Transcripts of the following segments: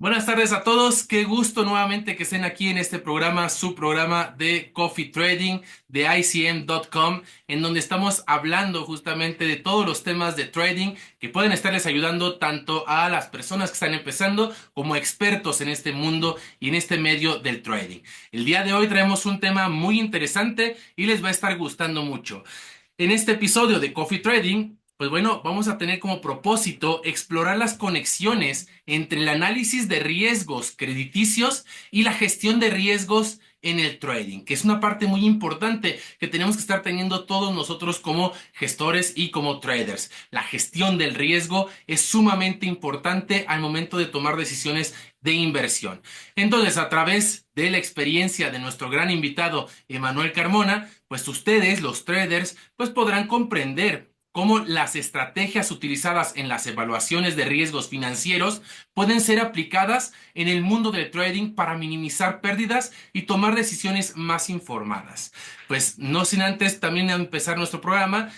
Buenas tardes a todos, qué gusto nuevamente que estén aquí en este programa, su programa de Coffee Trading de ICM.com, en donde estamos hablando justamente de todos los temas de trading que pueden estarles ayudando tanto a las personas que están empezando como expertos en este mundo y en este medio del trading. El día de hoy traemos un tema muy interesante y les va a estar gustando mucho. En este episodio de Coffee Trading, pues bueno, vamos a tener como propósito explorar las conexiones entre el análisis de riesgos crediticios y la gestión de riesgos en el trading, que es una parte muy importante que tenemos que estar teniendo todos nosotros como gestores y como traders. La gestión del riesgo es sumamente importante al momento de tomar decisiones de inversión. Entonces, a través de la experiencia de nuestro gran invitado Emanuel Carmona, pues ustedes, los traders, pues podrán comprender cómo las estrategias utilizadas en las evaluaciones de riesgos financieros pueden ser aplicadas en el mundo del trading para minimizar pérdidas y tomar decisiones más informadas. Pues no sin antes también empezar nuestro programa,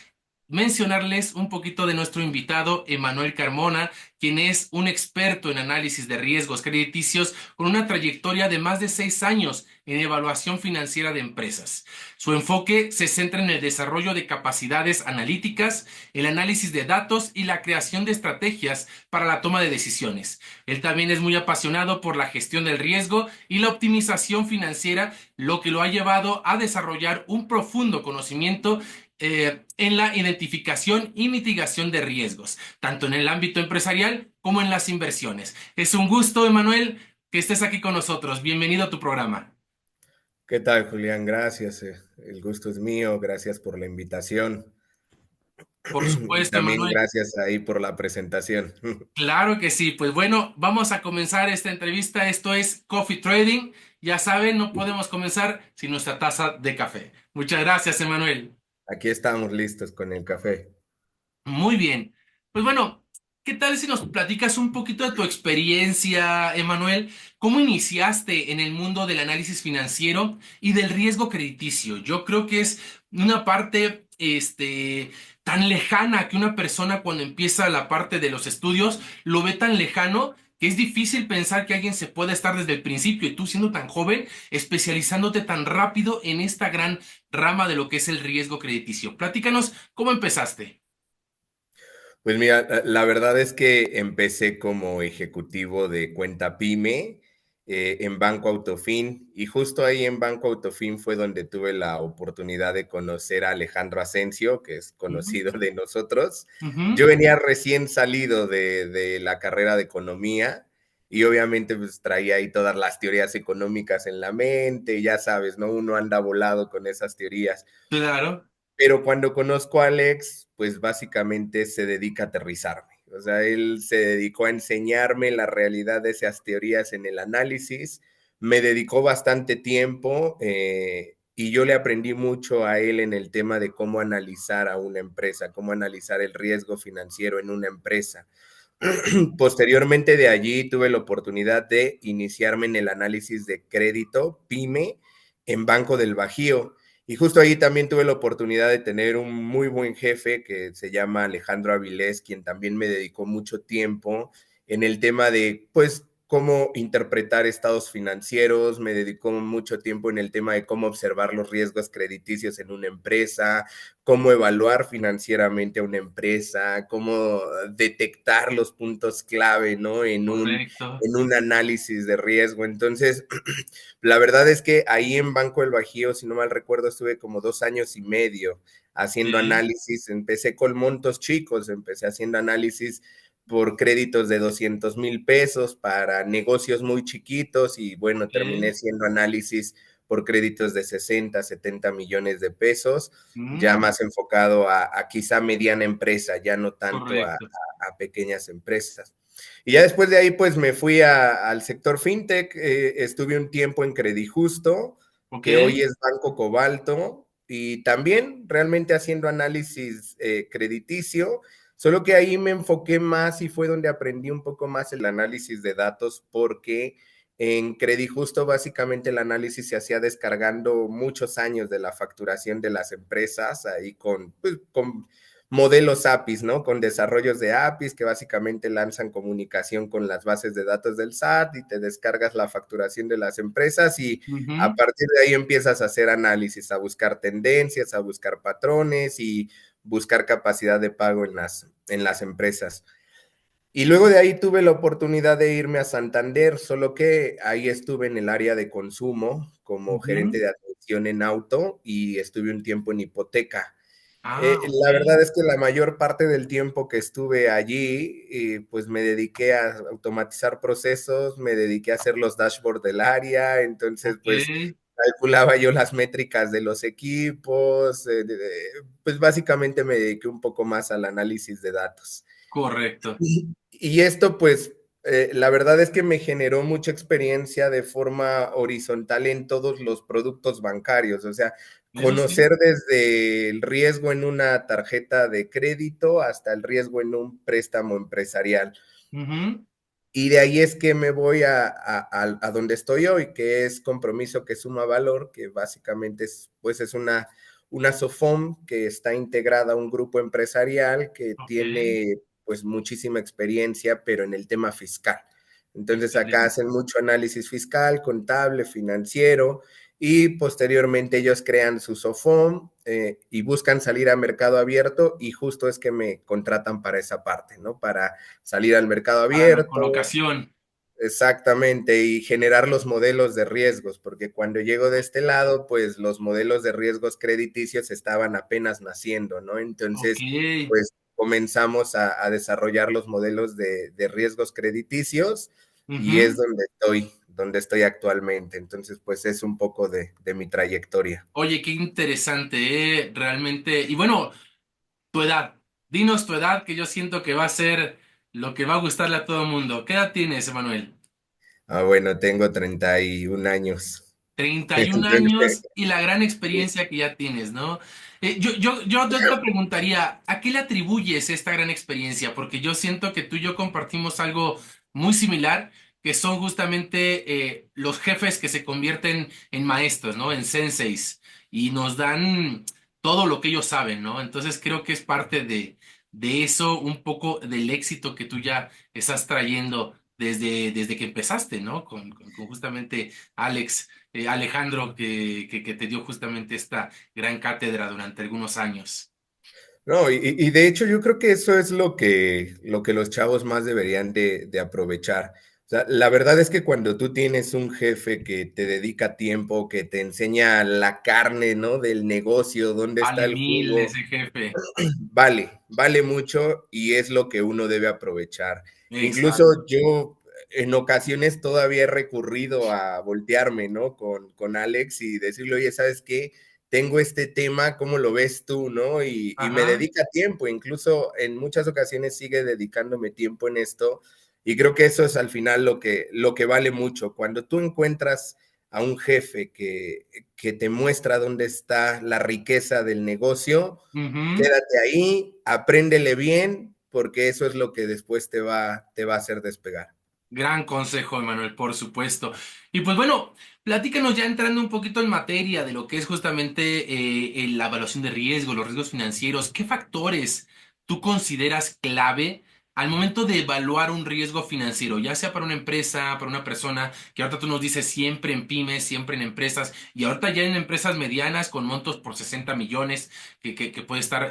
mencionarles un poquito de nuestro invitado Emanuel Carmona, quien es un experto en análisis de riesgos crediticios con una trayectoria de más de 6 años en evaluación financiera de empresas. Su enfoque se centra en el desarrollo de capacidades analíticas, el análisis de datos y la creación de estrategias para la toma de decisiones. Él también es muy apasionado por la gestión del riesgo y la optimización financiera, lo que lo ha llevado a desarrollar un profundo conocimiento en la identificación y mitigación de riesgos, tanto en el ámbito empresarial como en las inversiones. Es un gusto, Emanuel, que estés aquí con nosotros. Bienvenido a tu programa. ¿Qué tal, Julián? Gracias. El gusto es mío. Gracias por la invitación. Por Y supuesto, también Emanuel. gracias ahí por la presentación. Claro que sí. Pues bueno, vamos a comenzar esta entrevista. Esto es Coffee Trading. Ya saben, no podemos comenzar sin nuestra taza de café. Muchas gracias, Emanuel. Aquí estamos listos con el café. Muy bien. Pues bueno, ¿qué tal si nos platicas un poquito de tu experiencia, Emanuel? ¿Cómo iniciaste en el mundo del análisis financiero y del riesgo crediticio? Yo creo que es una parte, tan lejana que una persona cuando empieza la parte de los estudios lo ve tan lejano que es difícil pensar que alguien se pueda estar desde el principio y tú siendo tan joven, especializándote tan rápido en esta gran rama de lo que es el riesgo crediticio. Platícanos cómo empezaste. Pues mira, la verdad es que empecé como ejecutivo de cuenta PYME en Banco Autofin, y justo ahí en Banco Autofin fue donde tuve la oportunidad de conocer a Alejandro Asensio, que es Ujú, conocido de nosotros. Yo ujú. venía recién salido de la carrera de economía y obviamente pues traía ahí todas las teorías económicas en la mente, ya sabes, ¿no? Uno anda volado con esas teorías. Claro, Pero cuando conozco a Alex, pues básicamente se dedica a aterrizarme. O sea, él se dedicó a enseñarme la realidad de esas teorías en el análisis, me dedicó bastante tiempo y yo le aprendí mucho a él en el tema de cómo analizar a una empresa, cómo analizar el riesgo financiero en una empresa. Posteriormente de allí tuve la oportunidad de iniciarme en el análisis de crédito PYME en Banco del Bajío. Y justo ahí también tuve la oportunidad de tener un muy buen jefe que se llama Alejandro Avilés, quien también me dedicó mucho tiempo en el tema de, pues, cómo interpretar estados financieros, me dedicó mucho tiempo en el tema de cómo observar los riesgos crediticios en una empresa, cómo evaluar financieramente a una empresa, cómo detectar los puntos clave, ¿no? correcto. En un análisis de riesgo. Entonces, la verdad es que ahí en Banco del Bajío, si no mal recuerdo, estuve como 2 años y medio haciendo Sí, análisis. Empecé con montos chicos, empecé haciendo análisis por créditos de 200,000 pesos para negocios muy chiquitos y bueno, terminé ok. haciendo análisis por créditos de 60, 70 millones de pesos, ya Mm, más enfocado a quizá mediana empresa, ya no tanto correcto. a pequeñas empresas. Y ya después de ahí, pues me fui al sector fintech, estuve un tiempo en Credijusto, Ok. que hoy es Banco Cobalto, y también realmente haciendo análisis crediticio, solo que ahí me enfoqué más y fue donde aprendí un poco más el análisis de datos, porque en Credijusto básicamente el análisis se hacía descargando muchos años de la facturación de las empresas, ahí con modelos APIs, ¿no? Con desarrollos de APIs que básicamente lanzan comunicación con las bases de datos del SAT y te descargas la facturación de las empresas y a Ujú. partir de ahí empiezas a hacer análisis, a buscar tendencias, a buscar patrones y buscar capacidad de pago en las empresas. Y luego de ahí tuve la oportunidad de irme a Santander, solo que ahí estuve en el área de consumo como gerente Ujú. de atención en auto y estuve un tiempo en hipoteca. Ah, La ok. verdad es que la mayor parte del tiempo que estuve allí, pues me dediqué a automatizar procesos, me dediqué a hacer los dashboards del área, entonces Ok. pues calculaba yo las métricas de los equipos, pues básicamente me dediqué un poco más al análisis de datos. Correcto. Y esto, pues, la verdad es que me generó mucha experiencia de forma horizontal en todos los productos bancarios, o sea, Eso sí. conocer desde el riesgo en una tarjeta de crédito hasta el riesgo en un préstamo empresarial. Ujú. Y de ahí es que me voy a donde estoy hoy, que es Compromiso que Suma Valor, que básicamente es, pues es una SOFOM que está integrada a un grupo empresarial que Ok. tiene pues muchísima experiencia, pero en el tema fiscal. Entonces acá Excelente. hacen mucho análisis fiscal, contable, financiero, y posteriormente ellos crean su SOFOM y buscan salir a mercado abierto y justo es que me contratan para esa parte, ¿no? Para salir al mercado Para la abierto, colocación. exactamente, y generar los modelos de riesgos, porque cuando llego de este lado, pues los modelos de riesgos crediticios estaban apenas naciendo, ¿no? Ok. Entonces, pues comenzamos a desarrollar los modelos de riesgos crediticios y es Ujú. donde estoy actualmente. Entonces, pues es un poco de mi trayectoria. Oye, qué interesante, realmente. Y bueno, tu edad. Dinos tu edad, que yo siento que va a ser lo que va a gustarle a todo el mundo. ¿Qué edad tienes, Emanuel? Ah, bueno, tengo 31 años. 31 Entonces, años y la gran experiencia que ya tienes, ¿no? Yo te preguntaría, ¿a qué le atribuyes esta gran experiencia? Porque yo siento que tú y yo compartimos algo muy similar, que son justamente los jefes que se convierten en maestros, ¿no? En senseis, y nos dan todo lo que ellos saben, ¿no? Entonces creo que es parte de eso, un poco del éxito que tú ya estás trayendo desde que empezaste, ¿no? Con justamente Alex. Alejandro, que te dio justamente esta gran cátedra durante algunos años. no, y de hecho yo creo que eso es lo que los chavos más deberían de aprovechar. O sea, la verdad es que cuando tú tienes un jefe que te dedica tiempo, que te enseña la carne, ¿no? Del negocio, dónde está Vale el mil jugo, ese jefe. vale mucho y es lo que uno debe aprovechar. Incluso Exacto. yo en ocasiones todavía he recurrido a voltearme, ¿no? Con Alex y decirle, oye, ¿sabes qué? Tengo este tema, ¿cómo lo ves tú, no? Y me Ajá. dedica tiempo, incluso en muchas ocasiones sigue dedicándome tiempo en esto y creo que eso es al final lo que vale mucho. Cuando tú encuentras a un jefe que te muestra dónde está la riqueza del negocio, Ujú. quédate ahí, apréndele bien, porque eso es lo que después te va a hacer despegar. Gran consejo, Emanuel, por supuesto. Y pues bueno, platícanos ya entrando un poquito en materia de lo que es justamente la evaluación de riesgo, los riesgos financieros. ¿Qué factores tú consideras clave al momento de evaluar un riesgo financiero, ya sea para una empresa, para una persona, que ahorita tú nos dices siempre en pymes, siempre en empresas, y ahorita ya en empresas medianas con montos por 60 millones que puede estar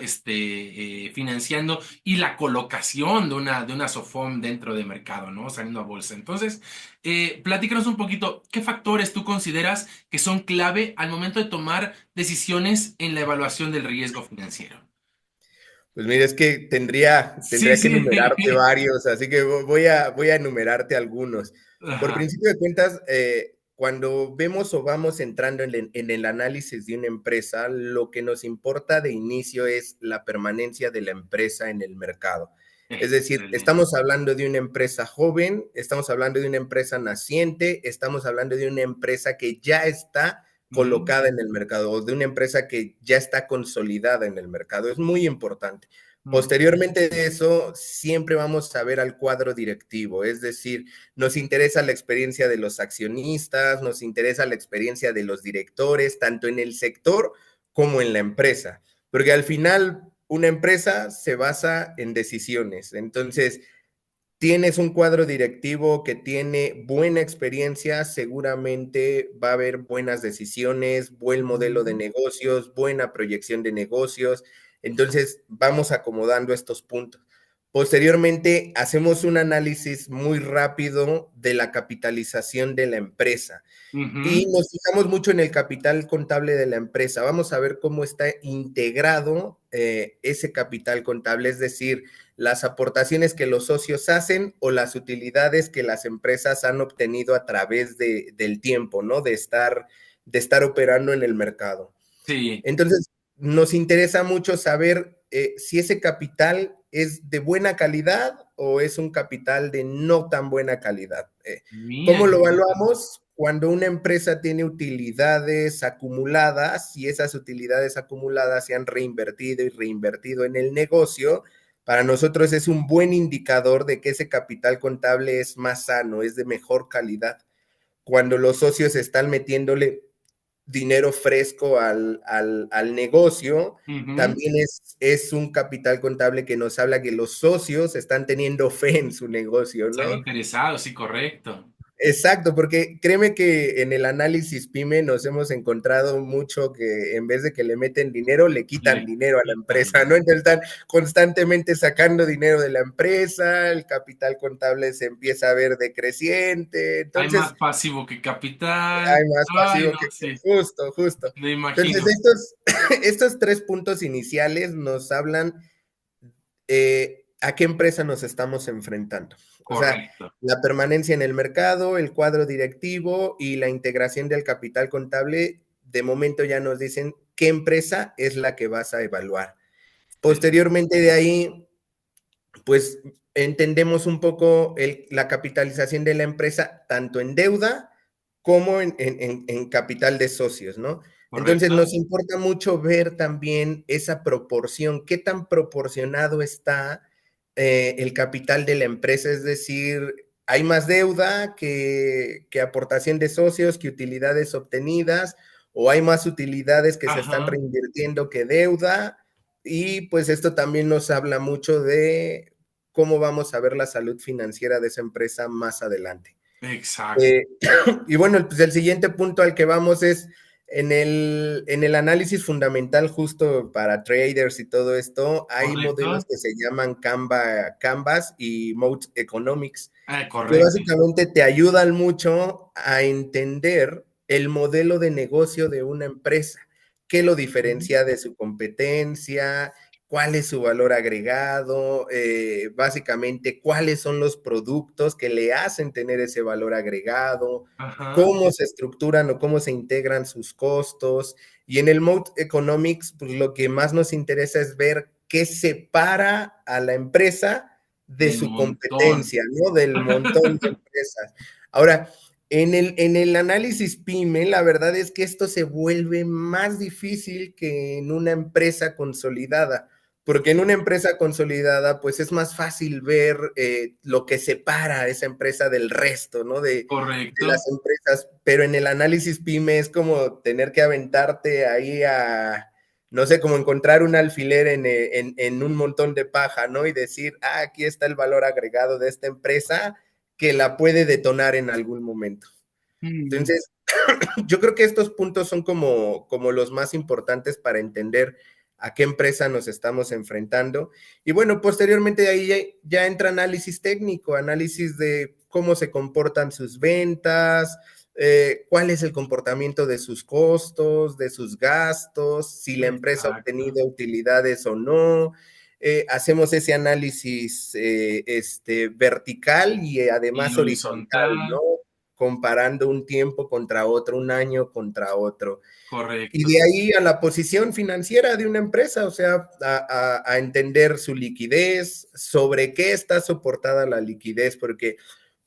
financiando? Y la colocación de una SOFOM dentro de mercado, ¿no? Saliendo a bolsa. Entonces, platícanos un poquito, ¿qué factores tú consideras que son clave al momento de tomar decisiones en la evaluación del riesgo financiero? Pues mira, es que Sí, tendría que sí. enumerarte varios, así que voy a enumerarte algunos. Por Ajá. principio de cuentas, cuando vemos o vamos entrando en el análisis de una empresa, lo que nos importa de inicio es la permanencia de la empresa en el mercado. Es decir, Excelente. estamos hablando de una empresa joven, estamos hablando de una empresa naciente, estamos hablando de una empresa que ya está Ujú. colocada en el mercado o de una empresa que ya está consolidada en el mercado. Es muy importante. Ujú. Posteriormente de eso, siempre vamos a ver al cuadro directivo, es decir, nos interesa la experiencia de los accionistas, nos interesa la experiencia de los directores, tanto en el sector como en la empresa, porque al final una empresa se basa en decisiones. Entonces, tienes un cuadro directivo que tiene buena experiencia, seguramente va a haber buenas decisiones, buen modelo de Ujú, negocios, buena proyección de negocios. Entonces, vamos acomodando estos puntos. Posteriormente, hacemos un análisis muy rápido de la capitalización de la empresa. Y ujú. nos fijamos mucho en el capital contable de la empresa. Vamos a ver cómo está integrado ese capital contable, es decir, las aportaciones que los socios hacen o las utilidades que las empresas han obtenido a través del tiempo, ¿no? De estar operando en el mercado. Sí, Entonces, nos interesa mucho saber si ese capital es de buena calidad o es un capital de no tan buena calidad. mira, ¿Cómo lo interesante. evaluamos? Cuando una empresa tiene utilidades acumuladas y esas utilidades acumuladas se han reinvertido y reinvertido en el negocio, para nosotros es un buen indicador de que ese capital contable es más sano, es de mejor calidad. Cuando los socios están metiéndole dinero fresco al negocio, Ujú. también es un capital contable que nos habla que los socios están teniendo fe en su negocio, Están ¿no? interesados, sí, correcto. Exacto, porque créeme que en el análisis PYME nos hemos encontrado mucho que en vez de que le meten dinero, le quitan Le dinero a la empresa, quitan. ¿no? Entonces están constantemente sacando dinero de la empresa, el capital contable se empieza a ver decreciente, Hay entonces más pasivo que hay capital. más Ay, pasivo no, que sí, justo, justo. me Entonces, imagino. estos tres puntos iniciales nos hablan a qué empresa nos estamos enfrentando. O sea, Correcto. la permanencia en el mercado, el cuadro directivo y la integración del capital contable, de momento ya nos dicen qué empresa es la que vas a evaluar. Sí. Posteriormente de ahí, pues entendemos un poco la capitalización de la empresa, tanto en deuda como en capital de socios, ¿no? Entonces Correcto. nos importa mucho ver también esa proporción, qué tan proporcionado está el capital de la empresa, es decir, hay más deuda que aportación de socios, que utilidades obtenidas, o hay más utilidades que se están Ajá. reinvirtiendo que deuda, y pues esto también nos habla mucho de cómo vamos a ver la salud financiera de esa empresa más adelante. Exacto. Eh, y bueno, pues el siguiente punto al que vamos es en el análisis fundamental justo para traders y todo esto, hay modelos Correcto. que se llaman Canvas y Mode Economics, que Correcto. básicamente te ayudan mucho a entender el modelo de negocio de una empresa, qué lo Ujú. diferencia de su competencia, cuál es su valor agregado, básicamente cuáles son los productos que le hacen tener ese valor agregado, Ajá. cómo se estructuran o cómo se integran sus costos. Y en el Mode Economics, pues lo que más nos interesa es ver qué separa a la empresa de Del su montón. competencia, ¿no? Del montón de empresas. Ahora, en el análisis PYME, la verdad es que esto se vuelve más difícil que en una empresa consolidada, porque en una empresa consolidada, pues es más fácil ver lo que separa a esa empresa del resto, ¿no? De las Correcto. empresas, pero en el análisis PYME es como tener que aventarte ahí a, no sé, como encontrar un alfiler en un montón de paja, ¿no? Y decir, ah, aquí está el valor agregado de esta empresa que la puede detonar en algún momento. Mm. Entonces, yo creo que estos puntos son como los más importantes para entender a qué empresa nos estamos enfrentando. Y bueno, posteriormente de ahí ya entra análisis técnico, análisis de cómo se comportan sus ventas, cuál es el comportamiento de sus costos, de sus gastos, si la empresa ha Exacto. obtenido utilidades o no. Hacemos ese análisis vertical y Y además horizontal, ¿no? horizontal. Comparando un tiempo contra otro, un año contra otro. Y Correcto. de ahí a la posición financiera de una empresa, o sea, a entender su liquidez, sobre qué está soportada la liquidez, porque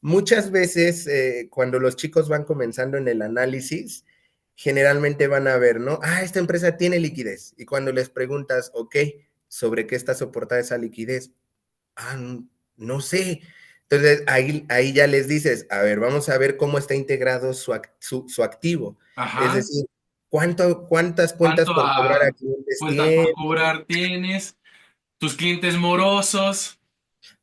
muchas veces cuando los chicos van comenzando en el análisis, generalmente van a ver, ¿no? Ah, esta empresa tiene liquidez. Y cuando les preguntas, ok, ¿sobre qué está soportada esa liquidez? Ah, no sé. Entonces ahí ya les dices, a ver, vamos a ver cómo está integrado su activo. Es Ajá. decir, cuántas cuentas ¿Cuánto por cobrar a clientes cuentas por tiene, cobrar tienes? tus clientes morosos.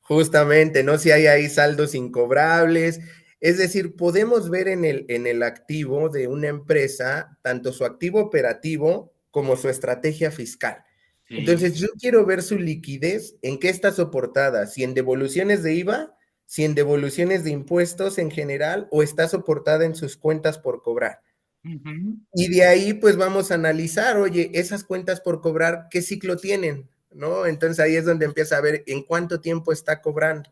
Justamente, ¿no? Si hay ahí saldos incobrables. Es decir, podemos ver en el activo de una empresa tanto su activo operativo como su estrategia fiscal. Sí. Entonces, yo quiero ver su liquidez, en qué está soportada, si en devoluciones de IVA, si en devoluciones de impuestos en general, o está soportada en sus cuentas por cobrar. Ujú. Y de ahí, pues vamos a analizar, oye, esas cuentas por cobrar, ¿qué ciclo tienen? ¿No? Entonces ahí es donde empieza a ver en cuánto tiempo está cobrando.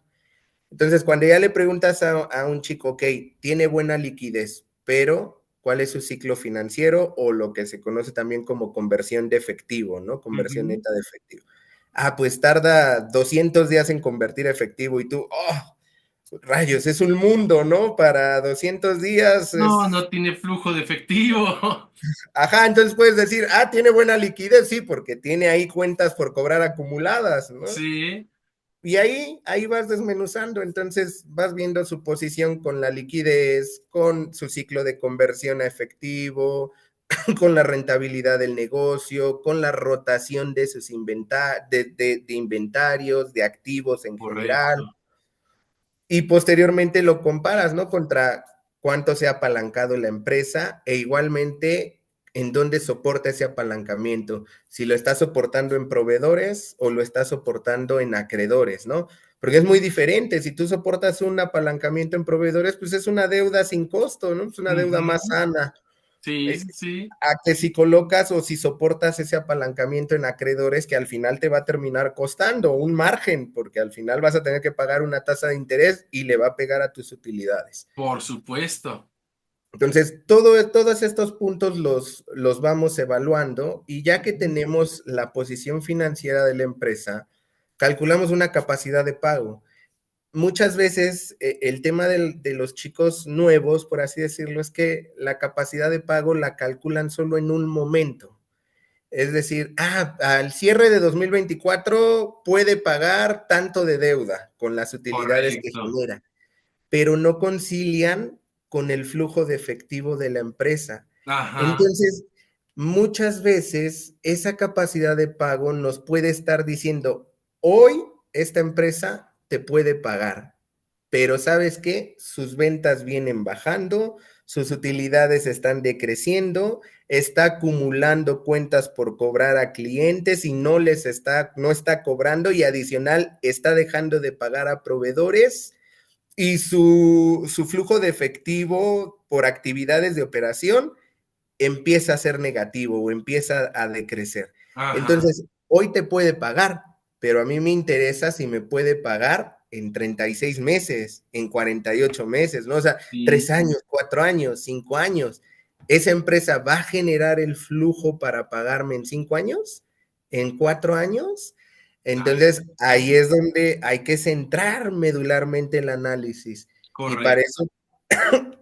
Entonces, cuando ya le preguntas a un chico, ok, tiene buena liquidez, pero ¿cuál es su ciclo financiero o lo que se conoce también como conversión de efectivo, ¿no? Conversión Ujú. neta de efectivo. Ah, pues tarda 200 días en convertir efectivo y tú, oh, rayos, es un mundo, ¿no? Para 200 días No, es... no tiene flujo de efectivo. Ajá, entonces puedes decir, ah, tiene buena liquidez, sí, porque tiene ahí cuentas por cobrar acumuladas, ¿no? Sí, Y ahí vas desmenuzando, entonces vas viendo su posición con la liquidez, con su ciclo de conversión a efectivo, con la rentabilidad del negocio, con la rotación de sus de inventarios, de activos en general, correcto. y posteriormente lo comparas, ¿no? Contra cuánto se ha apalancado la empresa e igualmente en dónde soporta ese apalancamiento, si lo está soportando en proveedores o lo está soportando en acreedores, ¿no? Porque es muy diferente, si tú soportas un apalancamiento en proveedores, pues es una deuda sin costo, ¿no? Es una deuda más Ujú. sana. Sí, sí, A que si colocas o si soportas ese apalancamiento en acreedores que al final te va a terminar costando un margen, porque al final vas a tener que pagar una tasa de interés y le va a pegar a tus utilidades. por supuesto. Entonces, todos estos puntos los vamos evaluando y ya que Ujú. tenemos la posición financiera de la empresa, calculamos una capacidad de pago. Muchas veces el tema de los chicos nuevos, por así decirlo, es que la capacidad de pago la calculan solo en un momento. Es decir, al cierre de 2024 puede pagar tanto de deuda con las utilidades que Correcto. genera, pero no concilian con el flujo de efectivo de la empresa. Ajá. Entonces, muchas veces esa capacidad de pago nos puede estar diciendo, hoy esta empresa te puede pagar, pero ¿sabes qué? Sus ventas vienen bajando, sus utilidades están decreciendo, está acumulando cuentas por cobrar a clientes y no está cobrando y adicional está dejando de pagar a proveedores y su flujo de efectivo por actividades de operación empieza a ser negativo o empieza a decrecer. Ajá. Entonces, hoy te puede pagar, pero a mí me interesa si me puede pagar en 36 meses, en 48 meses, ¿no? O sea, Sí. 3 años, 4 años, 5 años. ¿Esa empresa va a generar el flujo para pagarme en 5 años? ¿En 4 años? Ay, Entonces, ahí sí. es donde hay que centrar medularmente el análisis. Y para Correcto. eso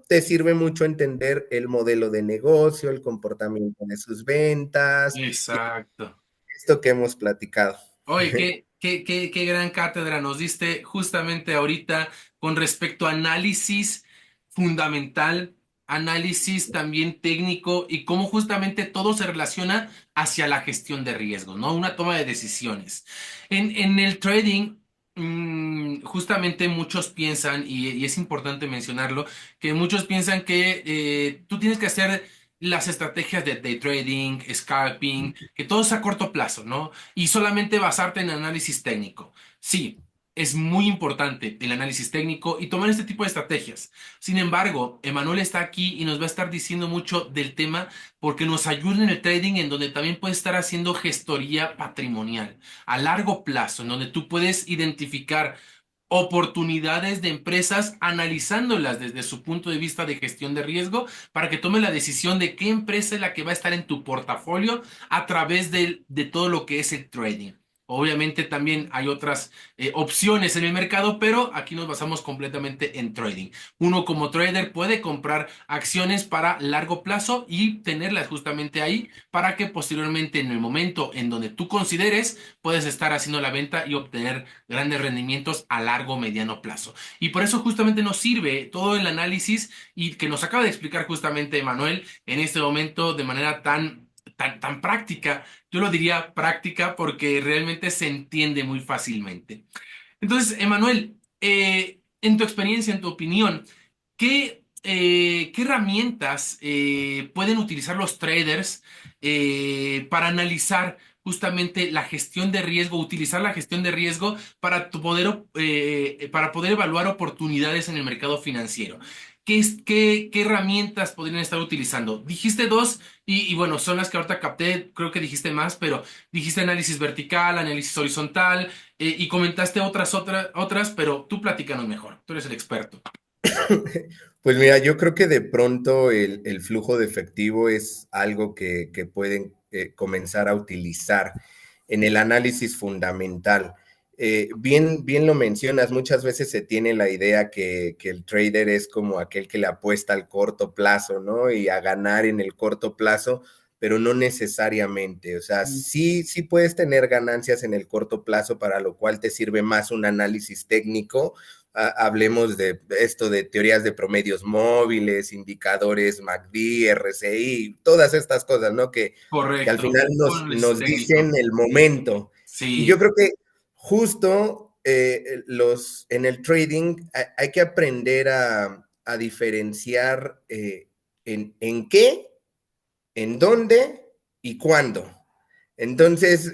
te sirve mucho entender el modelo de negocio, el comportamiento de sus ventas y Exacto. esto que hemos platicado. Oye, qué gran cátedra nos diste justamente ahorita con respecto a análisis fundamental, análisis también técnico y cómo justamente todo se relaciona hacia la gestión de riesgo, ¿no? Una toma de decisiones. En el trading, justamente muchos piensan, y es importante mencionarlo, que muchos piensan que tú tienes que hacer las estrategias de day trading, scalping, que todo es a corto plazo, ¿no? Y solamente basarte en análisis técnico. Sí, es muy importante el análisis técnico y tomar este tipo de estrategias. Sin embargo, Emanuel está aquí y nos va a estar diciendo mucho del tema porque nos ayuda en el trading en donde también puedes estar haciendo gestoría patrimonial a largo plazo, en donde tú puedes identificar oportunidades de empresas analizándolas desde su punto de vista de gestión de riesgo para que tome la decisión de qué empresa es la que va a estar en tu portafolio a través de todo lo que es el trading. Obviamente también hay otras opciones en el mercado, pero aquí nos basamos completamente en trading. Uno como trader puede comprar acciones para largo plazo y tenerlas justamente ahí para que posteriormente en el momento en donde tú consideres puedes estar haciendo la venta y obtener grandes rendimientos a largo o mediano plazo. Y por eso justamente nos sirve todo el análisis y que nos acaba de explicar justamente Manuel en este momento de manera tan práctica. Yo lo diría práctica porque realmente se entiende muy fácilmente. Entonces, Emanuel, en tu experiencia, en tu opinión, ¿qué herramientas pueden utilizar los traders para analizar justamente la gestión de riesgo, utilizar la gestión de riesgo para poder evaluar oportunidades en el mercado financiero? ¿Qué herramientas podrían estar utilizando? Dijiste dos y bueno, son las que ahorita capté, creo que dijiste más, pero dijiste análisis vertical, análisis horizontal, y comentaste otras, pero tú platícanos mejor, tú eres el experto. Pues mira, yo creo que de pronto el flujo de efectivo es algo que pueden comenzar a utilizar en el análisis fundamental. Bien lo mencionas, muchas veces se tiene la idea que el trader es como aquel que le apuesta al corto plazo, ¿no? Y a ganar en el corto plazo, pero no necesariamente. O sea, sí puedes tener ganancias en el corto plazo, para lo cual te sirve más un análisis técnico. Hablemos de esto de teorías de promedios móviles, indicadores MACD, RSI, todas estas cosas, ¿no? Que al Correcto, final un análisis nos dicen técnico. el momento. Y yo Sí, creo que justo en el trading hay que aprender a diferenciar en qué, en dónde y cuándo. Entonces,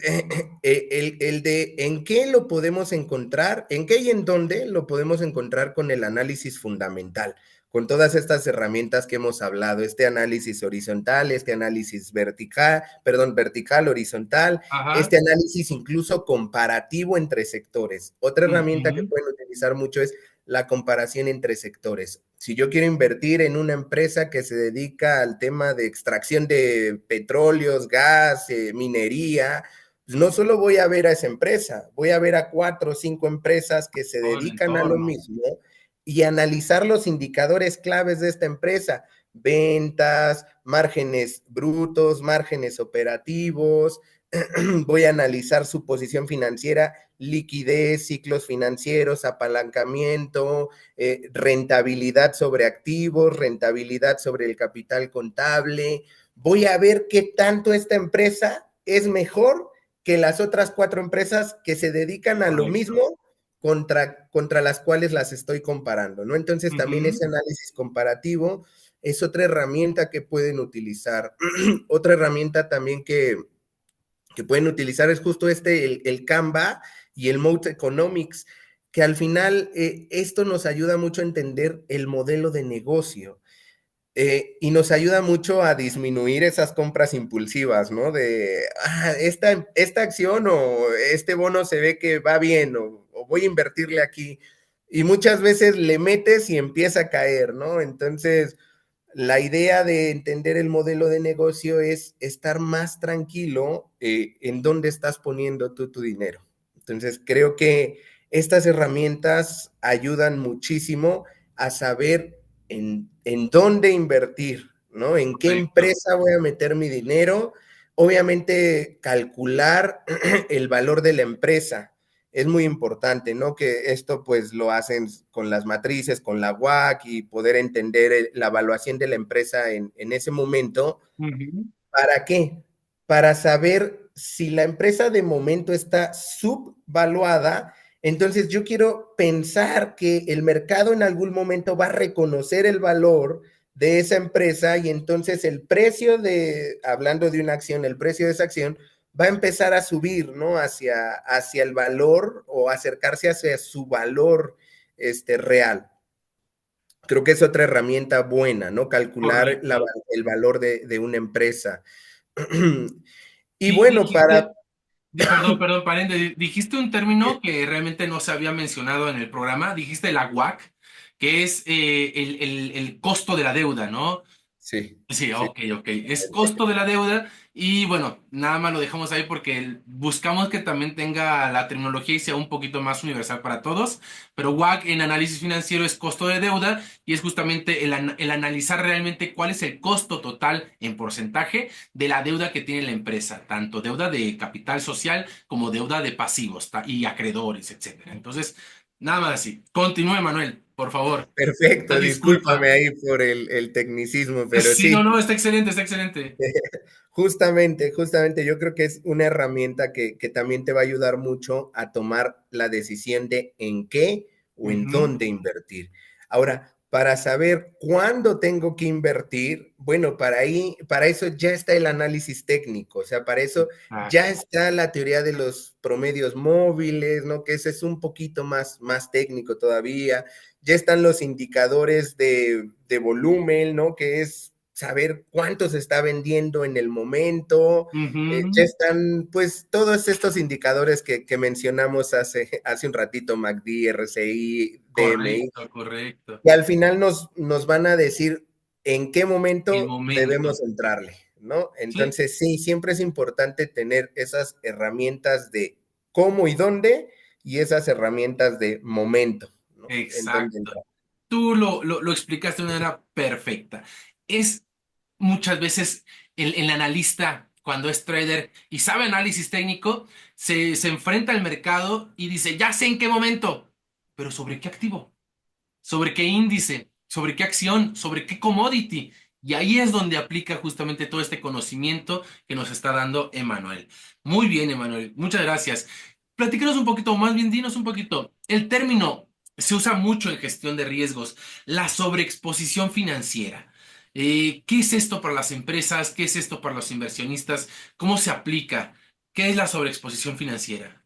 el de en qué lo podemos encontrar, en qué y en dónde lo podemos encontrar con el análisis fundamental, con todas estas herramientas que hemos hablado, este análisis horizontal, este análisis vertical, perdón, vertical, horizontal, ajá. este análisis incluso comparativo entre sectores. Otra herramienta que Ujú. pueden utilizar mucho es la comparación entre sectores. Si yo quiero invertir en una empresa que se dedica al tema de extracción de petróleos, gas, minería, pues no solo voy a ver a esa empresa, voy a ver a 4 o 5 empresas que se Todo el dedican a lo entorno. mismo y analizar los indicadores claves de esta empresa: ventas, márgenes brutos, márgenes operativos. Voy a analizar su posición financiera, liquidez, ciclos financieros, apalancamiento, rentabilidad sobre activos, rentabilidad sobre el capital contable. Voy a ver qué tanto esta empresa es mejor que las otras 4 empresas que se dedican a lo Correcto. mismo contra las cuales las estoy comparando, ¿no? Entonces también Ujú. ese análisis comparativo es otra herramienta que pueden utilizar. Otra herramienta también que pueden utilizar es justo el Canva y el Mode Economics, que al final esto nos ayuda mucho a entender el modelo de negocio. Y nos ayuda mucho a disminuir esas compras impulsivas, ¿no? De esta acción o este bono se ve que va bien, o voy a invertirle aquí. Y muchas veces le metes y empieza a caer, ¿no? Entonces, la idea de entender el modelo de negocio es estar más tranquilo en dónde estás poniendo tú tu dinero. Entonces, creo que estas herramientas ayudan muchísimo a saber en dónde invertir, ¿no? En qué Correcto. empresa voy a meter mi dinero. Obviamente, calcular el valor de la empresa es muy importante, ¿no? Que esto pues lo hacen con las matrices, con la WAC, y poder entender la evaluación de la empresa en ese momento. Ujú. ¿Para qué? Para saber si la empresa de momento está subvaluada. Entonces yo quiero pensar que el mercado en algún momento va a reconocer el valor de esa empresa, y entonces el precio hablando de una acción, el precio de esa acción va a empezar a subir, ¿no? Hacia el valor, o acercarse hacia su valor real. Creo que es otra herramienta buena, ¿no? Calcular Correcto. el valor de una empresa. Y Di- bueno, dijiste, perdón, dijiste un término que realmente no se había mencionado en el programa. Dijiste la WAC, que es el costo de la deuda, ¿no? sí, Sí, sí, ok, ok. Es costo de la deuda y bueno, nada más lo dejamos ahí porque buscamos que también tenga la terminología y sea un poquito más universal para todos, pero WAC en análisis financiero es costo de deuda y es justamente el analizar realmente cuál es el costo total en porcentaje de la deuda que tiene la empresa, tanto deuda de capital social como deuda de pasivos y acreedores, etcétera. Entonces, Nada más así. Continúe, Manuel, por favor. Una Perfecto, discúlpame disculpa. ahí por el tecnicismo, pero Sí, no, sí. no, está excelente, está excelente. Justamente, yo creo que es una herramienta que también te va a ayudar mucho a tomar la decisión de en qué o en Ujú. dónde invertir. Ahora, para saber cuándo tengo que invertir, bueno, para eso ya está el análisis técnico, o sea, para eso ya Exacto. está la teoría de los promedios móviles, ¿no? Que ese es un poquito más técnico todavía. Ya están los indicadores de volumen, ¿no? Que es saber cuánto se está vendiendo en el momento. Ya Ujú. están, pues, todos estos indicadores que mencionamos hace un ratito, MACD, RSI, DMI, Correcto, correcto. y al final nos van a decir en qué El momento momento. debemos entrarle, ¿no? Sí, Entonces, sí, siempre es importante tener esas herramientas de cómo y dónde y esas herramientas de momento, ¿no? En dónde exacto. entrar. Tú lo explicaste de una manera perfecta. Es muchas veces el analista, cuando es trader y sabe análisis técnico, se enfrenta al mercado y dice, ya sé en qué momento, pero ¿sobre qué activo? ¿Sobre qué índice? ¿Sobre qué acción? ¿Sobre qué commodity? Y ahí es donde aplica justamente todo este conocimiento que nos está dando Emanuel. Muy bien, Emanuel. Muchas gracias. Platícanos un poquito, más bien dinos un poquito. El término se usa mucho en gestión de riesgos, la sobreexposición financiera. ¿Qué es esto para las empresas? ¿Qué es esto para los inversionistas? ¿Cómo se aplica? ¿Qué es la sobreexposición financiera?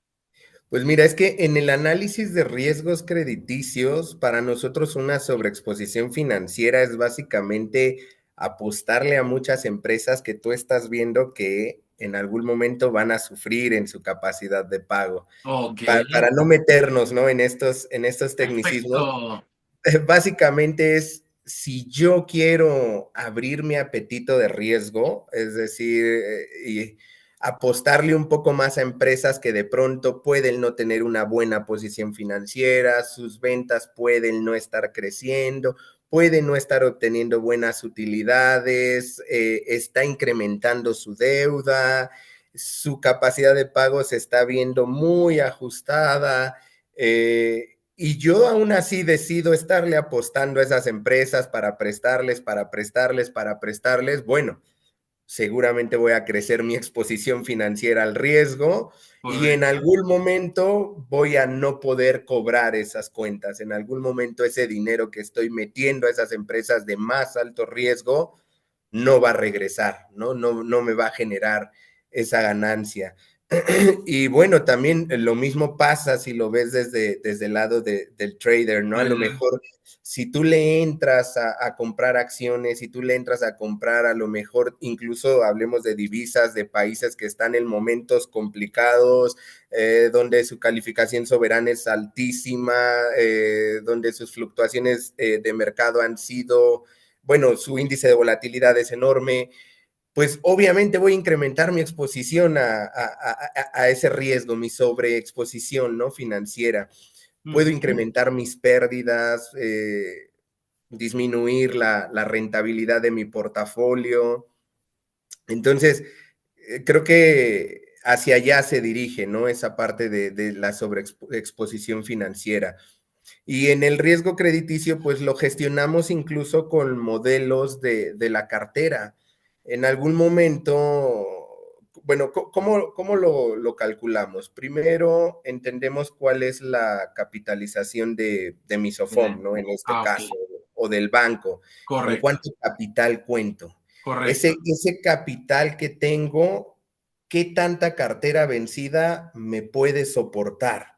Pues mira, es que en el análisis de riesgos crediticios, para nosotros una sobreexposición financiera es básicamente apostarle a muchas empresas que tú estás viendo que en algún momento van a sufrir en su capacidad de pago. Ok, Para no meternos, ¿no? En estos tecnicismos, perfecto. básicamente es si yo quiero abrir mi apetito de riesgo, es decir, y apostarle un poco más a empresas que de pronto pueden no tener una buena posición financiera, sus ventas pueden no estar creciendo, pueden no estar obteniendo buenas utilidades, está incrementando su deuda, su capacidad de pago se está viendo muy ajustada. Y yo aún así decido estarle apostando a esas empresas para prestarles. Bueno, seguramente voy a crecer mi exposición financiera al riesgo y en Correcto. algún momento voy a no poder cobrar esas cuentas. En algún momento ese dinero que estoy metiendo a esas empresas de más alto riesgo no va a regresar, ¿no? No me va a generar esa ganancia. Y bueno, también lo mismo pasa si lo ves desde el lado del trader, ¿no? A lo Trader. mejor si tú le entras a comprar acciones, si tú le entras a comprar a lo mejor, incluso hablemos de divisas de países que están en momentos complicados, donde su calificación soberana es altísima, donde sus fluctuaciones de mercado han sido, bueno, su índice de volatilidad es enorme, pues obviamente voy a incrementar mi exposición a ese riesgo, mi sobreexposición, ¿no? Financiera. Puedo Ujú. incrementar mis pérdidas, disminuir la rentabilidad de mi portafolio. Entonces, creo que hacia allá se dirige, ¿no? Esa parte de la sobreexposición financiera. Y en el riesgo crediticio, pues lo gestionamos incluso con modelos de la cartera. En algún momento, bueno, ¿cómo lo calculamos? Primero, entendemos cuál es la capitalización de Misofom, ¿no? En este Ok, caso, o del banco. ¿Con correcto, cuánto capital cuento? Ese, correcto. ese capital que tengo, ¿qué tanta cartera vencida me puede soportar?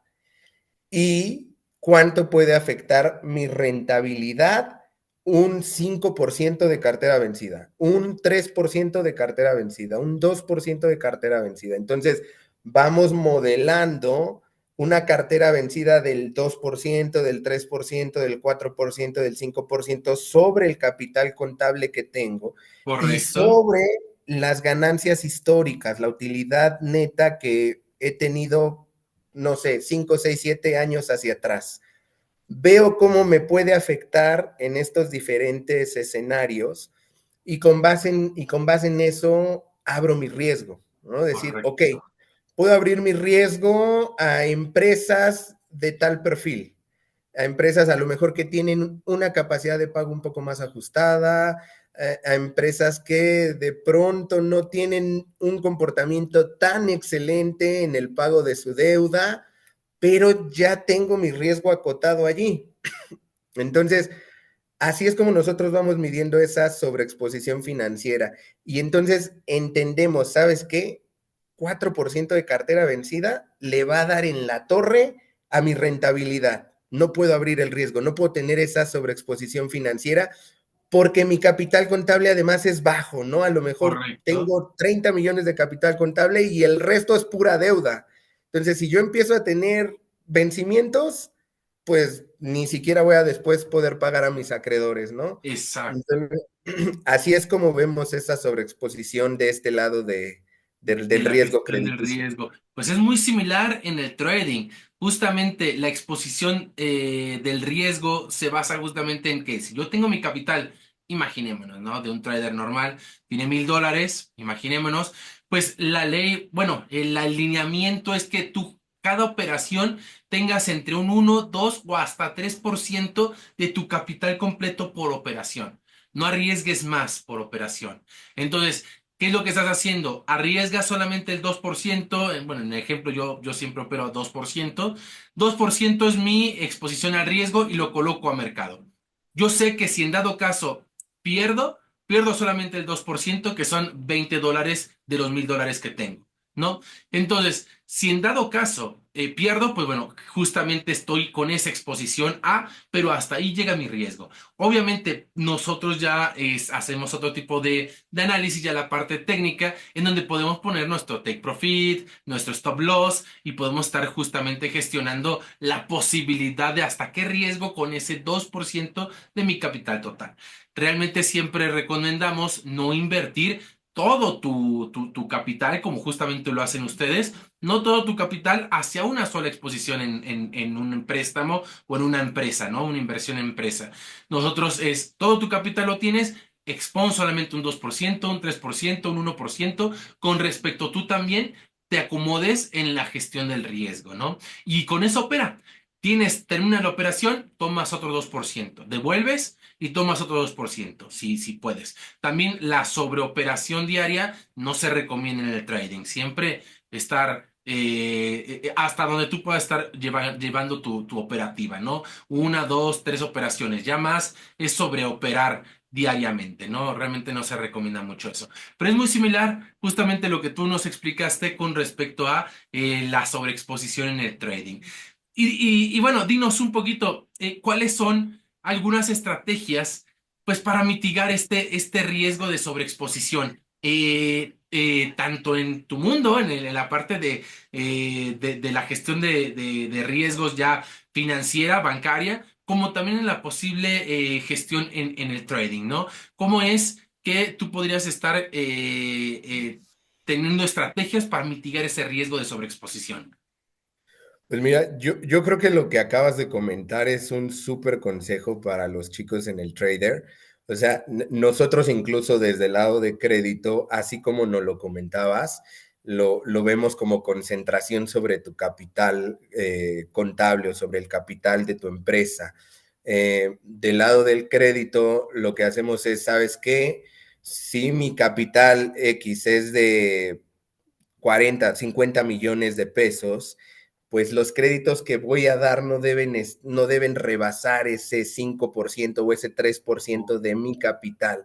Y cuánto puede afectar mi rentabilidad un 5% de cartera vencida, un 3% de cartera vencida, un 2% de cartera vencida. Entonces, vamos modelando una cartera vencida del 2%, del 3%, del 4%, del 5% sobre el capital contable que tengo y Correcto. sobre las ganancias históricas, la utilidad neta que he tenido, no sé, 5, 6, 7 años hacia atrás. Veo cómo me puede afectar en estos diferentes escenarios y con base en eso abro mi riesgo, ¿no? Decir, ok, Correcto. puedo abrir mi riesgo a empresas de tal perfil. a empresas a lo mejor que tienen una capacidad de pago un poco más ajustada, a empresas que de pronto no tienen un comportamiento tan excelente en el pago de su deuda, pero ya tengo mi riesgo acotado allí. Entonces, así es como nosotros vamos midiendo esa sobreexposición financiera. Y entonces entendemos, ¿sabes qué? 4% de cartera vencida le va a dar en la torre a mi rentabilidad. No puedo abrir el riesgo, no puedo tener esa sobreexposición financiera porque mi capital contable además es bajo, ¿no? A lo mejor Correcto. tengo 30 millones de capital contable y el resto es pura deuda. Entonces, si yo empiezo a tener vencimientos, pues ni siquiera voy a después poder pagar a mis acreedores, ¿no? Exacto. Entonces, así es como vemos esa sobreexposición de este lado De del la riesgo gestión del crediticio. riesgo. Pues es muy similar en el trading. Justamente la exposición del riesgo se basa justamente en que si yo tengo mi capital, imaginémonos, ¿no? De un trader normal, tiene $1,000, imaginémonos, pues la ley, bueno, el alineamiento es que tú, cada operación, tengas entre un 1, 2 o hasta 3% de tu capital completo por operación. No arriesgues más por operación. Entonces, ¿qué es lo que estás haciendo? Arriesgas solamente el 2%. Bueno, en el ejemplo yo siempre opero a 2%. 2% es mi exposición al riesgo y lo coloco a mercado. Yo sé que si en dado caso pierdo, pierdo solamente el 2%, que son $20 de los $1,000 que tengo, ¿no? Entonces, si en dado caso pierdo, pues bueno, justamente estoy con esa exposición A, pero hasta ahí llega mi riesgo. Obviamente, nosotros ya hacemos otro tipo de análisis, ya la parte técnica, en donde podemos poner nuestro take profit, nuestro stop loss y podemos estar justamente gestionando la posibilidad de hasta qué riesgo con ese 2% de mi capital total. Realmente siempre recomendamos no invertir todo tu capital, como justamente lo hacen ustedes, no todo tu capital hacia una sola exposición en un préstamo o en una empresa, ¿no? Una inversión en empresa. Nosotros es, todo tu capital lo tienes, expon solamente un 2%, un 3%, un 1%, con respecto tú también te acomodes en la gestión del riesgo, ¿no? Y con eso opera. Termina la operación, tomas otro 2%, devuelves y tomas otro 2%, si puedes. También la sobreoperación diaria no se recomienda en el trading. Siempre estar hasta donde tú puedas estar llevando tu operativa, ¿no? Una, dos, tres operaciones. Ya más es sobreoperar diariamente, ¿no? Realmente no se recomienda mucho eso. Pero es muy similar justamente lo que tú nos explicaste con respecto a la sobreexposición en el trading. Y bueno, dinos un poquito, ¿cuáles son algunas estrategias, pues, para mitigar este riesgo de sobreexposición? Tanto en tu mundo, en la parte de la gestión de riesgos ya financiera, bancaria, como también en la posible gestión en el trading, ¿no? ¿Cómo es que tú podrías estar teniendo estrategias para mitigar ese riesgo de sobreexposición? Pues mira, yo creo que lo que acabas de comentar es un súper consejo para los chicos en el trader. O sea, nosotros incluso desde el lado de crédito, así como nos lo comentabas, lo vemos como concentración sobre tu capital contable o sobre el capital de tu empresa. Del lado del crédito, lo que hacemos es, ¿sabes qué? Si mi capital X es de 40, 50 millones de pesos, pues los créditos que voy a dar no deben rebasar ese 5% o ese 3% de mi capital.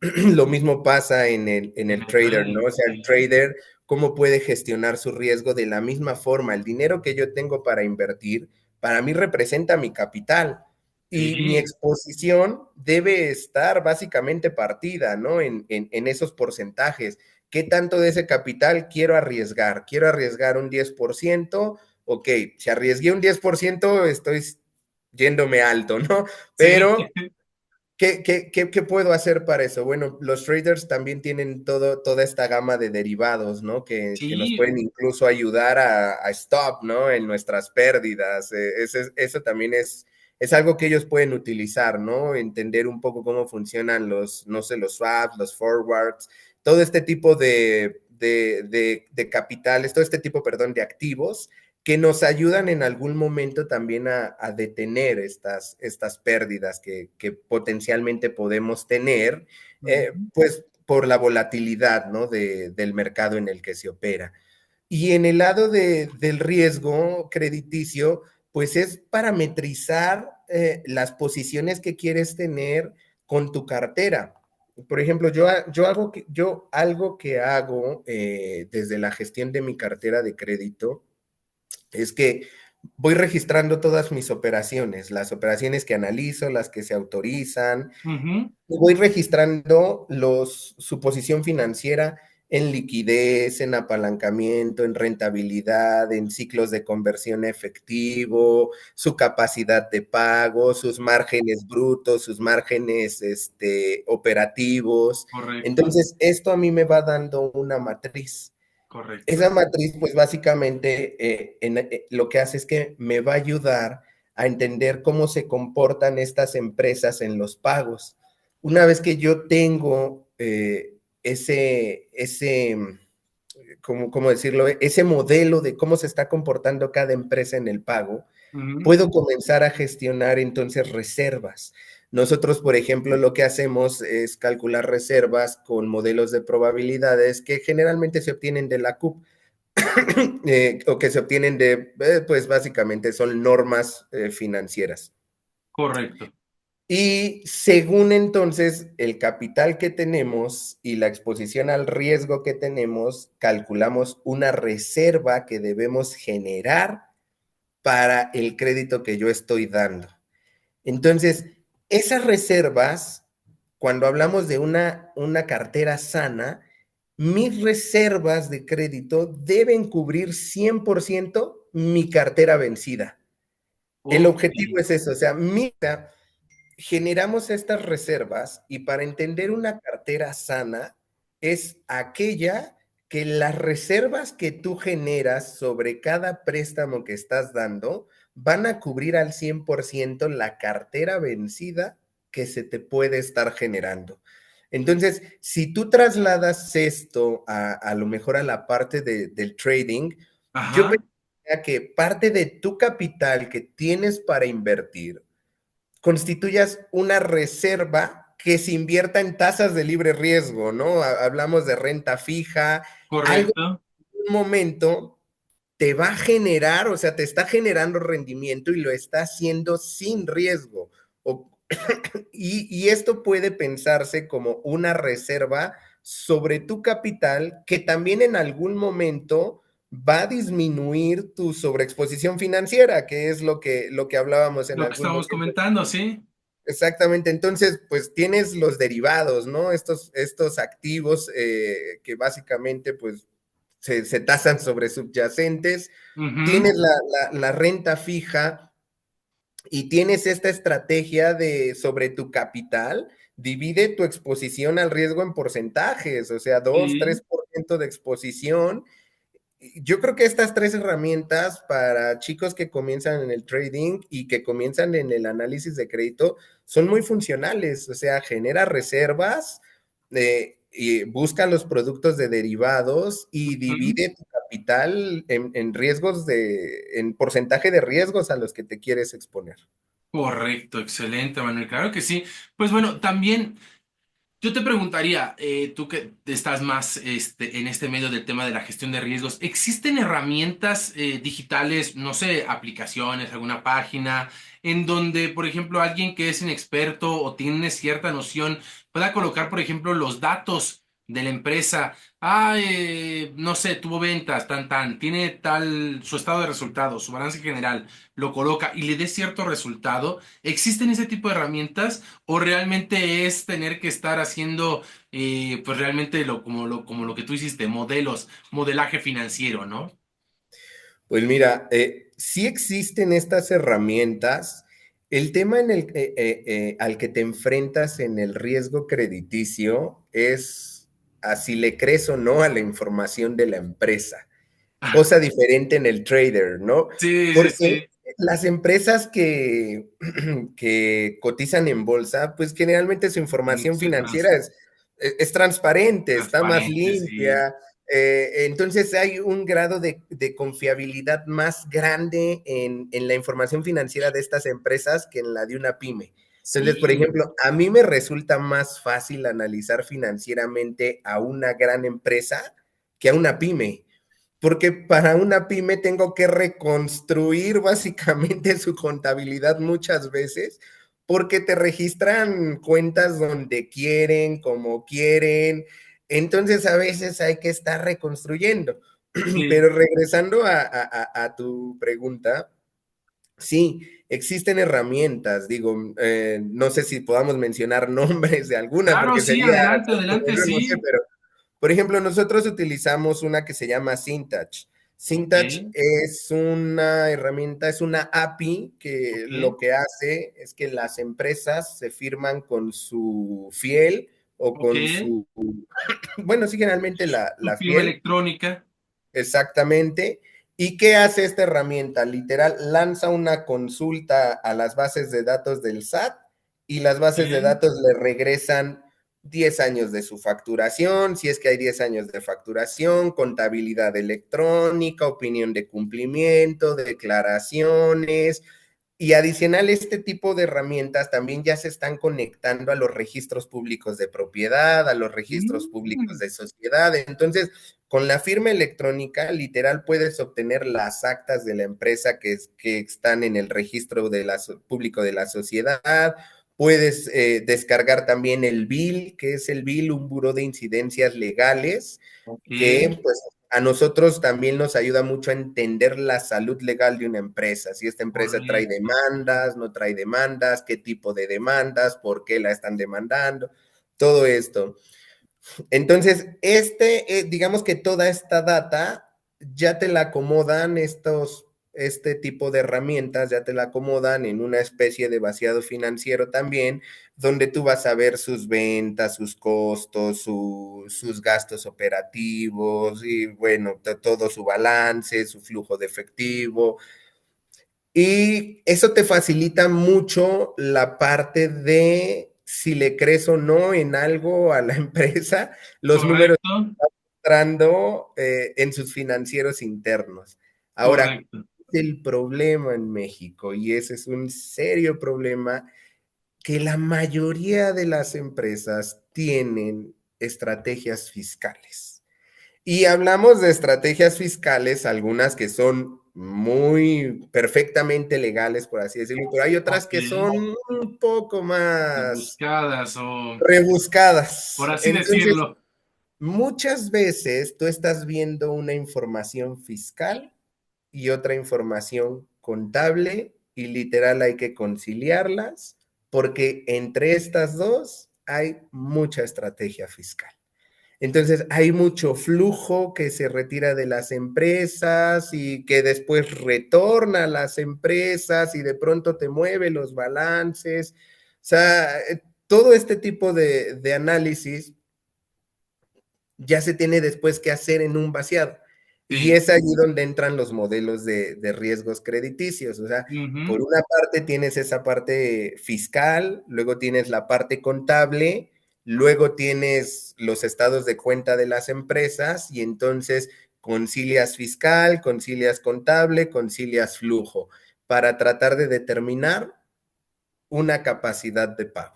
Lo mismo pasa en En el el trader, ¿no? trading, O sea, el sí. trader, ¿cómo puede gestionar su riesgo de la misma forma? El dinero que yo tengo para invertir, para mí representa mi capital y mi Sí, exposición debe estar básicamente partida, ¿no? En esos porcentajes. ¿Qué tanto de ese capital quiero arriesgar? ¿Quiero arriesgar un 10%? Ok, si arriesgué un 10%, estoy yéndome alto, ¿no? sí, Pero ¿qué puedo hacer para eso? Bueno, los traders también tienen toda esta gama de derivados, ¿no? Que nos sí, pueden incluso ayudar a stop, ¿no? En nuestras pérdidas. Eso también es algo que ellos pueden utilizar, ¿no? Entender un poco cómo funcionan no sé, los swaps, los forwards, todo este tipo de capitales, todo este tipo, perdón, de activos que nos ayudan en algún momento también a detener estas pérdidas que potencialmente podemos tener, Ujú. pues por la volatilidad, ¿no? Del mercado en el que se opera. Y en el lado del riesgo crediticio, pues es parametrizar las posiciones que quieres tener con tu cartera. Por ejemplo, yo algo que hago desde la gestión de mi cartera de crédito es que voy registrando todas mis operaciones, las operaciones que analizo, las que se autorizan, Ujú. voy registrando su posición financiera en liquidez, en apalancamiento, en rentabilidad, en ciclos de conversión efectivo, su capacidad de pago, sus márgenes brutos, sus márgenes operativos. Correcto, Entonces, esto a mí me va dando una matriz. correcto. Esa matriz, pues básicamente lo que hace es que me va a ayudar a entender cómo se comportan estas empresas en los pagos. Una vez que yo tengo ¿cómo decirlo? Ese modelo de cómo se está comportando cada empresa en el pago, Ujú. puedo comenzar a gestionar entonces reservas. Nosotros, por ejemplo, lo que hacemos es calcular reservas con modelos de probabilidades que generalmente se obtienen de la CUP o que se obtienen pues básicamente son normas financieras. Correcto. Y según entonces el capital que tenemos y la exposición al riesgo que tenemos, calculamos una reserva que debemos generar para el crédito que yo estoy dando. Entonces, esas reservas, cuando hablamos de una cartera sana, mis reservas de crédito deben cubrir 100% mi cartera vencida. El Ok, objetivo es eso, o sea, mira, generamos estas reservas y para entender una cartera sana es aquella que las reservas que tú generas sobre cada préstamo que estás dando van a cubrir al 100% la cartera vencida que se te puede estar generando. Entonces, si tú trasladas esto a lo mejor a la parte del trading, yo ajá, pensaría que parte de tu capital que tienes para invertir constituyas una reserva que se invierta en tasas de libre riesgo, ¿no? Hablamos de renta fija, algo correcto. en un momento te va a generar, o sea, te está generando rendimiento y lo está haciendo sin riesgo. O, y esto puede pensarse como una reserva sobre tu capital que también en algún momento va a disminuir tu sobreexposición financiera, que es lo que hablábamos en Lo que algún estábamos momento. comentando, ¿sí? Exactamente, entonces pues tienes los derivados, ¿no? Estos activos que básicamente pues se tasan sobre subyacentes, Ujú. tienes la renta fija y tienes esta estrategia de sobre tu capital, divide tu exposición al riesgo en porcentajes, o sea, dos, Sí. 3% de exposición. Yo creo que estas tres herramientas para chicos que comienzan en el trading y que comienzan en el análisis de crédito son muy funcionales, o sea, genera reservas, y busca los productos de derivados y Ujú. divide tu capital en riesgos en porcentaje de riesgos a los que te quieres exponer. Correcto, excelente, Manuel. Claro que sí. Pues bueno, también yo te preguntaría, tú que estás más en este medio del tema de la gestión de riesgos, ¿existen herramientas digitales, no sé, aplicaciones, alguna página, en donde, por ejemplo, alguien que es inexperto o tiene cierta noción pueda colocar, por ejemplo, los datos de la empresa? No sé, tuvo ventas, tiene tal, su estado de resultados, su balance general, lo coloca y le dé cierto resultado. ¿Existen ese tipo de herramientas? ¿O realmente es tener que estar haciendo, pues realmente como lo que tú hiciste, modelaje financiero, ¿no? Pues mira, sí existen estas herramientas. El tema al que te enfrentas en el riesgo crediticio es a si le crees o no a la información de la empresa. Ah, Cosa diferente en el trader, ¿no? sí, sí, Porque sí. las empresas que cotizan en bolsa, pues generalmente su información Se financiera trans- es transparente, está más transparente, sí. limpia, Entonces hay un grado de confiabilidad más grande en la información financiera de estas empresas que en la de una pyme. Entonces, por Sí, ejemplo, a mí me resulta más fácil analizar financieramente a una gran empresa que a una pyme, porque para una pyme tengo que reconstruir básicamente su contabilidad muchas veces, porque te registran cuentas donde quieren, como quieren, entonces a veces hay que estar reconstruyendo. sí. Pero regresando a tu pregunta, sí, existen herramientas, digo, no sé si podamos mencionar nombres de algunas, Claro, porque sí, sería, adelante, adelante, no sé, sí. pero por ejemplo, nosotros utilizamos una que se llama Syntach. Ok, Syntach es una herramienta, es una API que ok, lo que hace es que las empresas se firman con su fiel o ok. con su, bueno, sí, generalmente Tu la firma fiel. electrónica. Exactamente. ¿Y qué hace esta herramienta? Literal, lanza una consulta a las bases de datos del SAT y las bases de Ok, datos le regresan 10 años de su facturación, si es que hay 10 años de facturación, contabilidad electrónica, opinión de cumplimiento, declaraciones, y adicional, este tipo de herramientas también ya se están conectando a los registros públicos de propiedad, a los registros públicos mm, de sociedad. Entonces, con la firma electrónica, literal, puedes obtener las actas de la empresa que están en el registro de público de la sociedad. Puedes descargar también el BIL, que es el BIL, un buró de incidencias legales, ok. que pues a nosotros también nos ayuda mucho a entender la salud legal de una empresa, si esta empresa trae Correcto. demandas, no trae demandas, qué tipo de demandas, por qué la están demandando, todo esto. Entonces, digamos que toda esta data ya te la acomodan este tipo de herramientas, ya te la acomodan en una especie de vaciado financiero también, donde tú vas a ver sus ventas, sus costos, sus gastos operativos y bueno, todo su balance, su flujo de efectivo, y eso te facilita mucho la parte de si le crees o no en algo a la empresa, los números Correcto, que está mostrando en sus financieros internos. Ahora, correcto. el problema en México, y ese es un serio problema, que la mayoría de las empresas tienen estrategias fiscales. Y hablamos de estrategias fiscales, algunas que son muy perfectamente legales, por así decirlo, pero hay otras Ok. que son un poco más Rebuscadas o, por rebuscadas. así Entonces, decirlo. muchas veces tú estás viendo una información fiscal y otra información contable y literal hay que conciliarlas porque entre estas dos hay mucha estrategia fiscal. Entonces hay mucho flujo que se retira de las empresas y que después retorna a las empresas y de pronto te mueve los balances. O sea, todo este tipo de análisis ya se tiene después que hacer en un vaciado. Y Sí. es allí donde entran los modelos de riesgos crediticios. O sea, Ujú. por una parte tienes esa parte fiscal, luego tienes la parte contable, luego tienes los estados de cuenta de las empresas y entonces concilias fiscal, concilias contable, concilias flujo para tratar de determinar una capacidad de pago.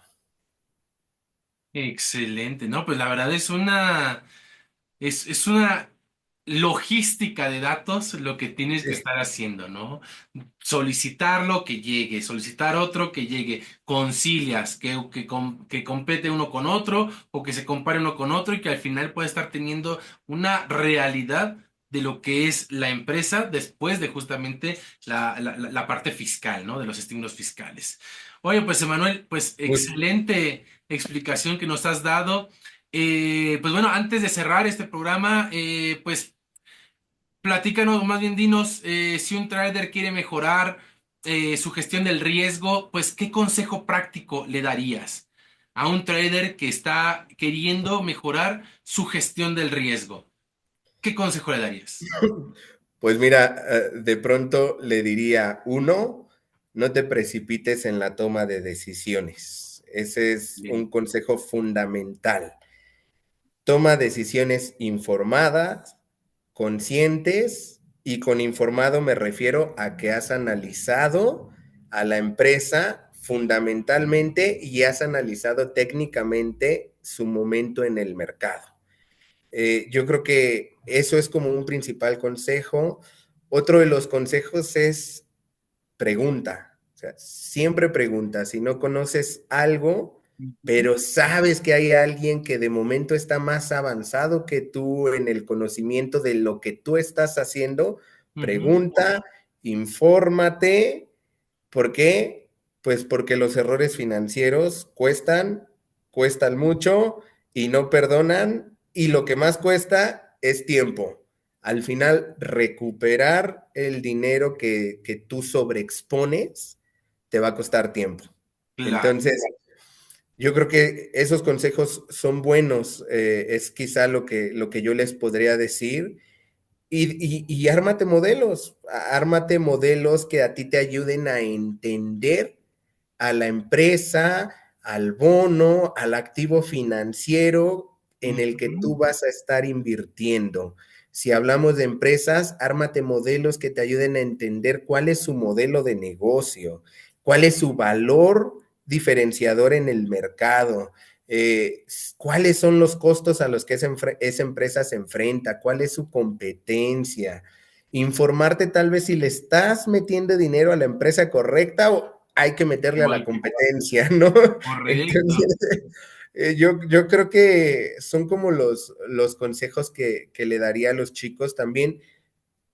Excelente, ¿no? Pues la verdad es una logística de datos lo que tienes que Sí. estar haciendo, ¿no? Solicitarlo que llegue, solicitar otro que llegue, concilias, que compete uno con otro o que se compare uno con otro y que al final pueda estar teniendo una realidad de lo que es la empresa después de justamente la parte fiscal, ¿no? De los estímulos fiscales. Oye, pues Emanuel, pues Justo. excelente explicación que nos has dado. Pues bueno, antes de cerrar este programa, pues platícanos, más bien dinos, si un trader quiere mejorar su gestión del riesgo, pues ¿qué consejo práctico le darías a un trader que está queriendo mejorar su gestión del riesgo? ¿Qué consejo le darías? Pues mira, de pronto le diría, uno, no te precipites en la toma de decisiones. Ese es Bien. un consejo fundamental. toma decisiones informadas, conscientes, y con informado me refiero a que has analizado a la empresa fundamentalmente y has analizado técnicamente su momento en el mercado. Yo creo que eso es como un principal consejo. Otro de los consejos es pregunta. O sea, siempre pregunta. Si no conoces algo, Ujú, pero sabes que hay alguien que de momento está más avanzado que tú en el conocimiento de lo que tú estás haciendo, ujú. pregunta, infórmate. ¿Por qué? Pues porque los errores financieros cuestan mucho y no perdonan, y lo que más cuesta es tiempo. Al final, recuperar el dinero que tú sobreexpones te va a costar tiempo. Claro. Entonces, yo creo que esos consejos son buenos, es quizá lo que yo les podría decir. Y ármate modelos que a ti te ayuden a entender a la empresa, al bono, al activo financiero en el que Ujú, tú vas a estar invirtiendo. Si hablamos de empresas, ármate modelos que te ayuden a entender cuál es su modelo de negocio, cuál es su valor diferenciador en el mercado, cuáles son los costos a los que esa empresa se enfrenta, cuál es su competencia, informarte tal vez si le estás metiendo dinero a la empresa correcta o hay que meterle a la igual, competencia, ¿no? correcto. Entonces, yo creo que son como los consejos que le daría a los chicos también.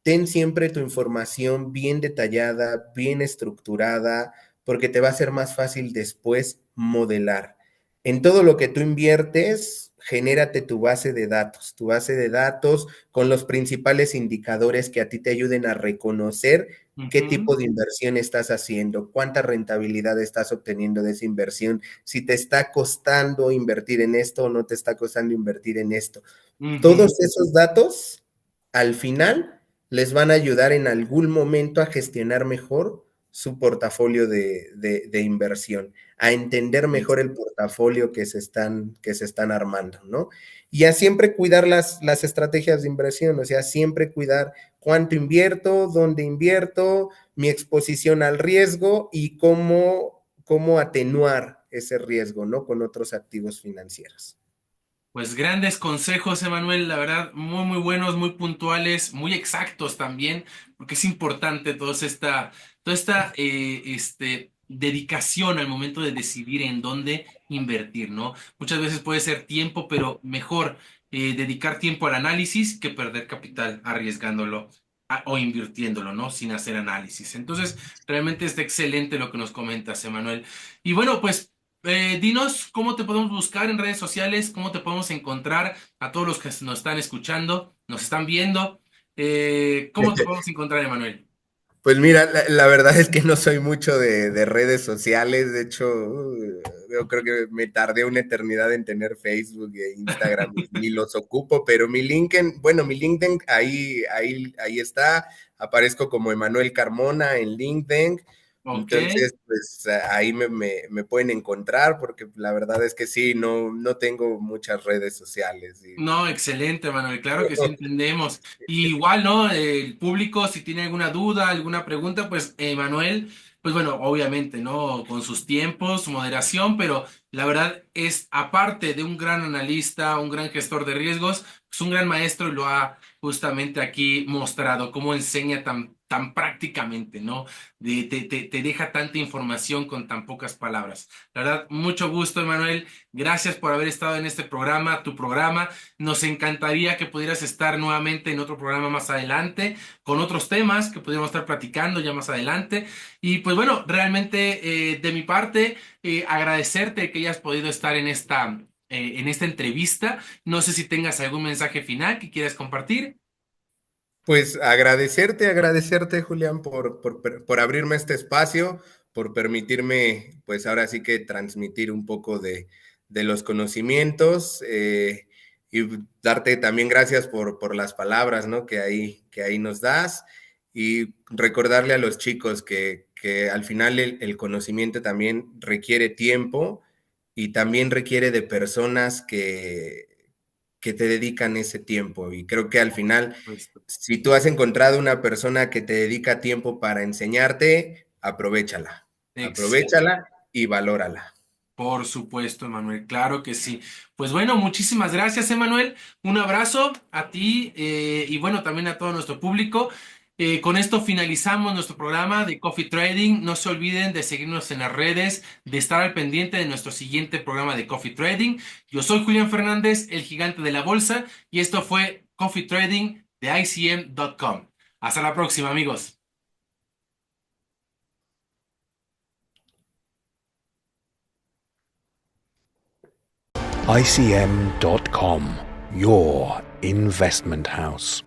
Ten siempre tu información bien detallada, bien estructurada, porque te va a ser más fácil después modelar. En todo lo que tú inviertes, genérate tu base de datos con los principales indicadores que a ti te ayuden a reconocer qué Ujú, tipo de inversión estás haciendo, cuánta rentabilidad estás obteniendo de esa inversión, si te está costando invertir en esto o no te está costando invertir en esto. ujú. Todos esos datos, al final, les van a ayudar en algún momento a gestionar mejor su portafolio de inversión, a entender mejor el portafolio que se están armando, ¿no? Y a siempre cuidar las estrategias de inversión, o sea, siempre cuidar cuánto invierto, dónde invierto, mi exposición al riesgo y cómo atenuar ese riesgo, ¿no? Con otros activos financieros. Pues grandes consejos, Emanuel, la verdad, muy, muy buenos, muy puntuales, muy exactos también, porque es importante toda esta dedicación al momento de decidir en dónde invertir, ¿no? Muchas veces puede ser tiempo, pero mejor dedicar tiempo al análisis que perder capital arriesgándolo o invirtiéndolo, ¿no? Sin hacer análisis. Entonces, realmente está excelente lo que nos comentas, Emanuel. Y bueno, pues dinos cómo te podemos buscar en redes sociales, cómo te podemos encontrar a todos los que nos están escuchando, nos están viendo. ¿Cómo te podemos encontrar, Emanuel? Pues mira, la verdad es que no soy mucho de redes sociales. De hecho, yo creo que me tardé una eternidad en tener Facebook e Instagram, ni los ocupo, pero mi LinkedIn ahí está. Aparezco como Emanuel Carmona en LinkedIn. Ok. Entonces, pues ahí me pueden encontrar, porque la verdad es que sí, no tengo muchas redes sociales. No, excelente, Manuel. Claro que sí entendemos. Y igual, ¿no? El público, si tiene alguna duda, alguna pregunta, pues Manuel, pues bueno, obviamente, ¿no? Con sus tiempos, su moderación, pero la verdad es, aparte de un gran analista, un gran gestor de riesgos, es un gran maestro y lo ha justamente aquí mostrado, cómo enseña tan prácticamente, ¿no? Te deja tanta información con tan pocas palabras. La verdad, mucho gusto, Emanuel. Gracias por haber estado en este programa, tu programa. Nos encantaría que pudieras estar nuevamente en otro programa más adelante, con otros temas que pudiéramos estar platicando ya más adelante. Y pues bueno, realmente de mi parte, agradecerte que hayas podido estar en esta entrevista. No sé si tengas algún mensaje final que quieras compartir. Pues agradecerte, Julián, por abrirme este espacio, por permitirme, pues ahora sí que transmitir un poco de los conocimientos, y darte también gracias por las palabras, ¿no? Que ahí nos das, y recordarle a los chicos que al final el conocimiento también requiere tiempo y también requiere de personas que te dedican ese tiempo. Y creo que al final, Pues, si tú has encontrado una persona que te dedica tiempo para enseñarte, aprovéchala, excelente. aprovéchala y valórala. Por supuesto, Emanuel, claro que sí. Pues bueno, muchísimas gracias, Emanuel. Un abrazo a ti y bueno, también a todo nuestro público. Con esto finalizamos nuestro programa de Coffee Trading. No se olviden de seguirnos en las redes, de estar al pendiente de nuestro siguiente programa de Coffee Trading. Yo soy Julián Fernández, el gigante de la bolsa, y esto fue Coffee Trading de ICM.com. Hasta la próxima, amigos. ICM.com, your investment house.